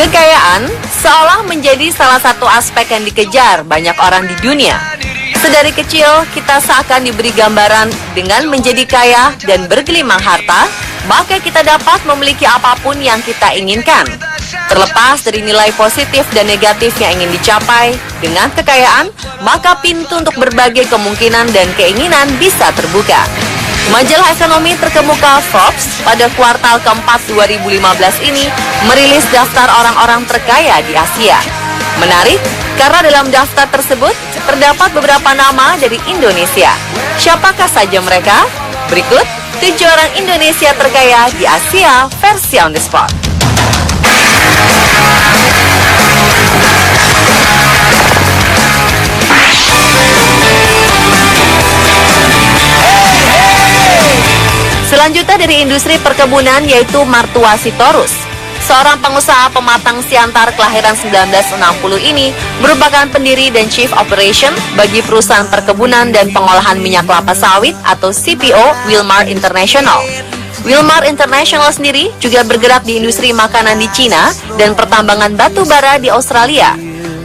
Kekayaan seolah menjadi salah satu aspek yang dikejar banyak orang di dunia. Sedari kecil, kita seakan diberi gambaran dengan menjadi kaya dan bergelimang harta, maka kita dapat memiliki apapun yang kita inginkan. Terlepas dari nilai positif dan negatif yang ingin dicapai, dengan kekayaan, maka pintu untuk berbagai kemungkinan dan keinginan bisa terbuka. Majalah ekonomi terkemuka Forbes pada kuartal keempat 2015 ini merilis daftar orang-orang terkaya di Asia. Menarik, karena dalam daftar tersebut terdapat beberapa nama dari Indonesia. Siapakah saja mereka? Berikut 7 orang Indonesia terkaya di Asia versi On The Spot. Selanjutnya dari industri perkebunan yaitu Martua Sitorus. Seorang pengusaha pematang siantar kelahiran 1960 ini merupakan pendiri dan Chief Operation bagi perusahaan perkebunan dan pengolahan minyak kelapa sawit atau CPO Wilmar International. Wilmar International sendiri juga bergerak di industri makanan di Cina dan pertambangan batu bara di Australia.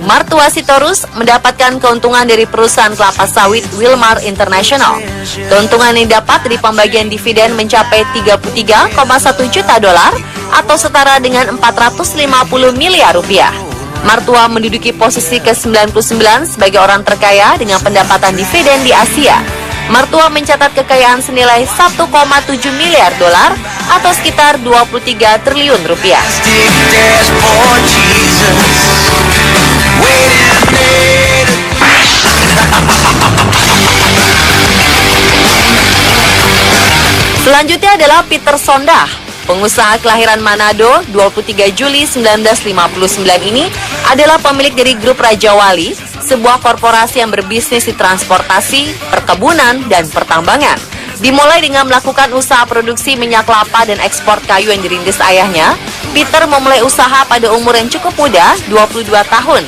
Martua Sitorus mendapatkan keuntungan dari perusahaan kelapa sawit Wilmar International. Keuntungan yang didapat dari pembagian dividen mencapai 33,1 juta dolar atau setara dengan 450 miliar rupiah. Martua menduduki posisi ke-99 sebagai orang terkaya dengan pendapatan dividen di Asia. Martua mencatat kekayaan senilai 1,7 miliar dolar atau sekitar 23 triliun rupiah. Selanjutnya adalah Peter Sondah. Pengusaha kelahiran Manado 23 Juli 1959 ini adalah pemilik dari grup Raja Wali, sebuah korporasi yang berbisnis di transportasi, perkebunan, dan pertambangan. Dimulai dengan melakukan usaha produksi minyak kelapa dan ekspor kayu yang dirintis ayahnya, Peter memulai usaha pada umur yang cukup muda, 22 tahun.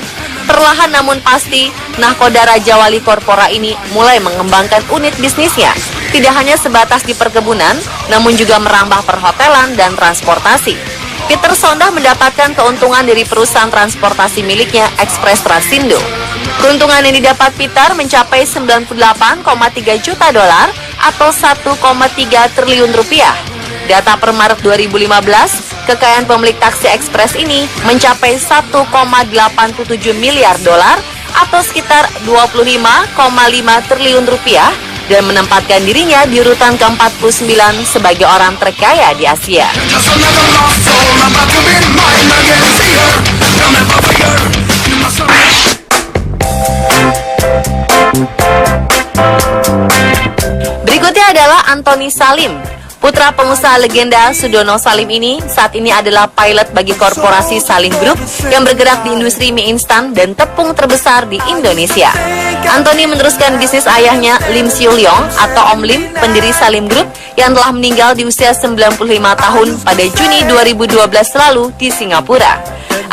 Perlahan namun pasti, nahkoda Raja Wali Korpora ini mulai mengembangkan unit bisnisnya. Tidak hanya sebatas di perkebunan, namun juga merambah perhotelan dan transportasi. Peter Sondah mendapatkan keuntungan dari perusahaan transportasi miliknya Express Trasindo. Keuntungan yang didapat Peter mencapai 98,3 juta dolar atau 1,3 triliun rupiah. Data per Maret 2015, kekayaan pemilik taksi ekspres ini mencapai 1,87 miliar dolar atau sekitar 25,5 triliun rupiah dan menempatkan dirinya di urutan ke-49 sebagai orang terkaya di Asia. Berikutnya adalah Antoni Salim. Putra pengusaha legenda Sudono Salim ini saat ini adalah pilot bagi korporasi Salim Group yang bergerak di industri mie instan dan tepung terbesar di Indonesia. Antoni meneruskan bisnis ayahnya Lim Siu Leong atau Om Lim, pendiri Salim Group yang telah meninggal di usia 95 tahun pada Juni 2012 lalu di Singapura.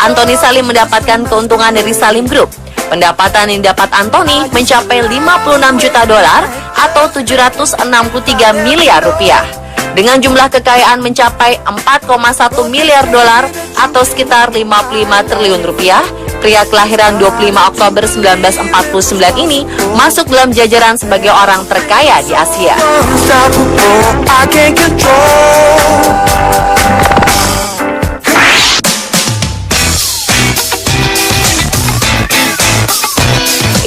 Antoni Salim mendapatkan keuntungan dari Salim Group. Pendapatan yang didapat Antoni mencapai 56 juta dolar atau 763 miliar rupiah. Dengan jumlah kekayaan mencapai 4,1 miliar dolar atau sekitar 55 triliun rupiah, pria kelahiran 25 Oktober 1949 ini masuk dalam jajaran sebagai orang terkaya di Asia.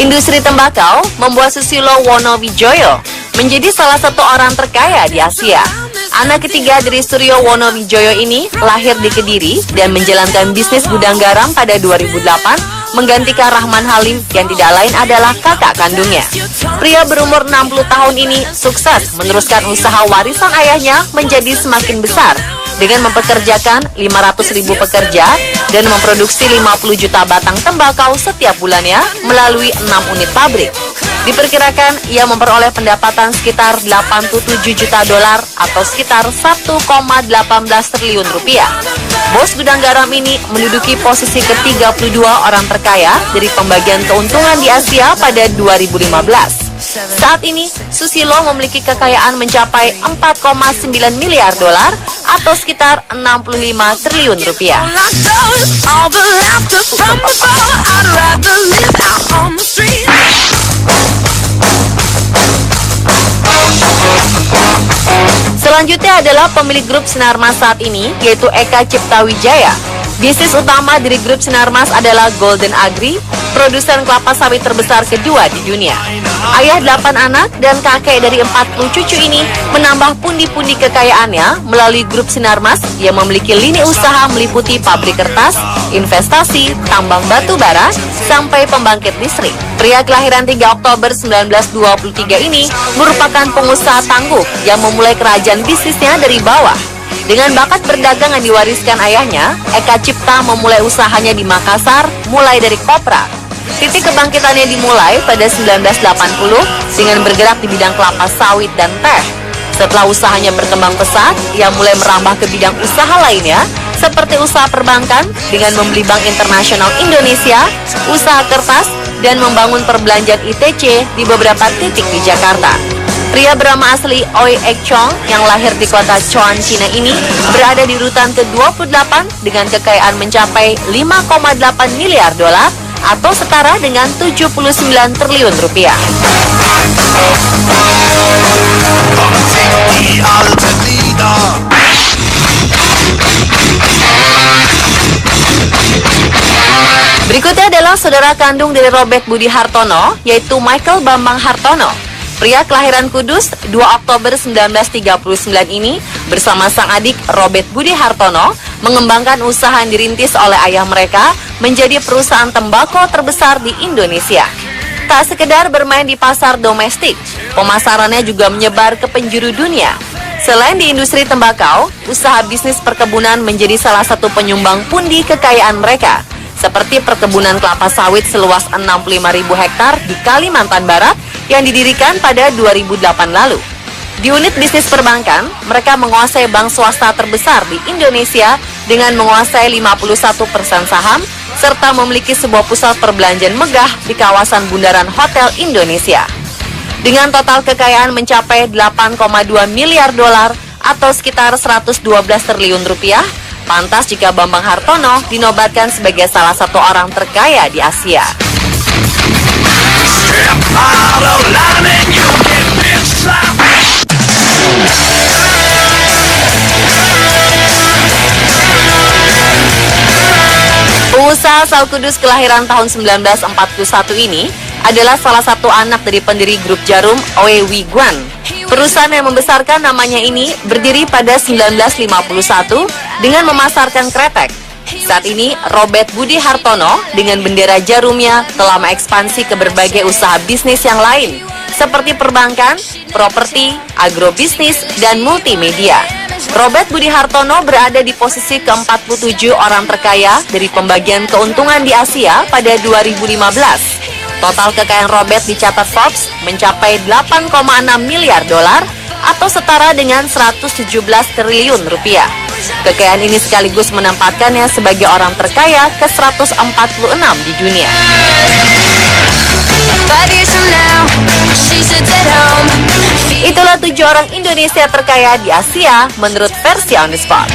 Industri tembakau membuat Susilo Wonowijoyo menjadi salah satu orang terkaya di Asia. Anak ketiga dari Suryo Wonowijoyo ini lahir di Kediri dan menjalankan bisnis gudang garam pada 2008, menggantikan Rahman Halim yang tidak lain adalah kakak kandungnya. Pria berumur 60 tahun ini sukses meneruskan usaha warisan ayahnya menjadi semakin besar dengan mempekerjakan 500.000 pekerja dan memproduksi 50 juta batang tembakau setiap bulannya melalui 6 unit pabrik. Diperkirakan ia memperoleh pendapatan sekitar 87 juta dolar atau sekitar 1,18 triliun rupiah. Bos gudang garam ini menduduki posisi ke-32 orang terkaya dari pembagian keuntungan di Asia pada 2015. Saat ini, Susilo memiliki kekayaan mencapai 4,9 miliar dolar atau sekitar 65 triliun rupiah. Selanjutnya adalah pemilik grup Sinarmas saat ini, yaitu Eka Cipta Wijaya. Bisnis utama dari grup Sinarmas adalah Golden Agri, produsen kelapa sawit terbesar kedua di dunia. Ayah 8 anak dan kakek dari 40 cucu ini menambah pundi-pundi kekayaannya melalui grup Sinarmas yang memiliki lini usaha meliputi pabrik kertas, investasi, tambang batu bara, sampai pembangkit listrik. Pria kelahiran 3 Oktober 1923 ini merupakan pengusaha tangguh yang memulai kerajaan bisnisnya dari bawah. Dengan bakat berdagang yang diwariskan ayahnya, Eka Cipta memulai usahanya di Makassar mulai dari kopra. Titik kebangkitannya dimulai pada 1980 dengan bergerak di bidang kelapa sawit dan teh. Setelah usahanya berkembang pesat, ia mulai merambah ke bidang usaha lainnya seperti usaha perbankan dengan membeli Bank Internasional Indonesia, usaha kertas, dan membangun perbelanjaan ITC di beberapa titik di Jakarta. Pria bernama asli Oi Ek Chong yang lahir di kota Chuan, Cina ini berada di urutan ke-28 dengan kekayaan mencapai 5,8 miliar dolar atau setara dengan 79 triliun rupiah. Berikutnya adalah saudara kandung dari Robert Budi Hartono, yaitu Michael Bambang Hartono. Pria kelahiran Kudus 2 Oktober 1939 ini bersama sang adik Robert Budi Hartono mengembangkan usaha yang dirintis oleh ayah mereka menjadi perusahaan tembakau terbesar di Indonesia. Tak sekedar bermain di pasar domestik, pemasarannya juga menyebar ke penjuru dunia. Selain di industri tembakau, usaha bisnis perkebunan menjadi salah satu penyumbang pundi kekayaan mereka, seperti perkebunan kelapa sawit seluas 65.000 hektar di Kalimantan Barat yang didirikan pada 2008 lalu. Di unit bisnis perbankan, mereka menguasai bank swasta terbesar di Indonesia dengan menguasai 51% saham, serta memiliki sebuah pusat perbelanjaan megah di kawasan bundaran Hotel Indonesia. Dengan total kekayaan mencapai 8,2 miliar dolar atau sekitar 112 triliun rupiah, pantas jika Bambang Hartono dinobatkan sebagai salah satu orang terkaya di Asia. Pengusaha asal Kudus kelahiran tahun 1941 ini adalah salah satu anak dari pendiri grup jarum Oe Wee Guan. Perusahaan yang membesarkan namanya ini berdiri pada 1951 dengan memasarkan kretek. Saat ini, Robert Budi Hartono dengan bendera jarumnya telah mengekspansi ke berbagai usaha bisnis yang lain, seperti perbankan, properti, agrobisnis, dan multimedia. Robert Budi Hartono berada di posisi ke-47 orang terkaya dari pembagian keuntungan di Asia pada 2015. Total kekayaan Robert dicatat Forbes mencapai 8,6 miliar dolar atau setara dengan 117 triliun rupiah. Kekayaan ini sekaligus menempatkannya sebagai orang terkaya ke-146 di dunia. Itulah 7 orang Indonesia terkaya di Asia menurut versi On The Spot.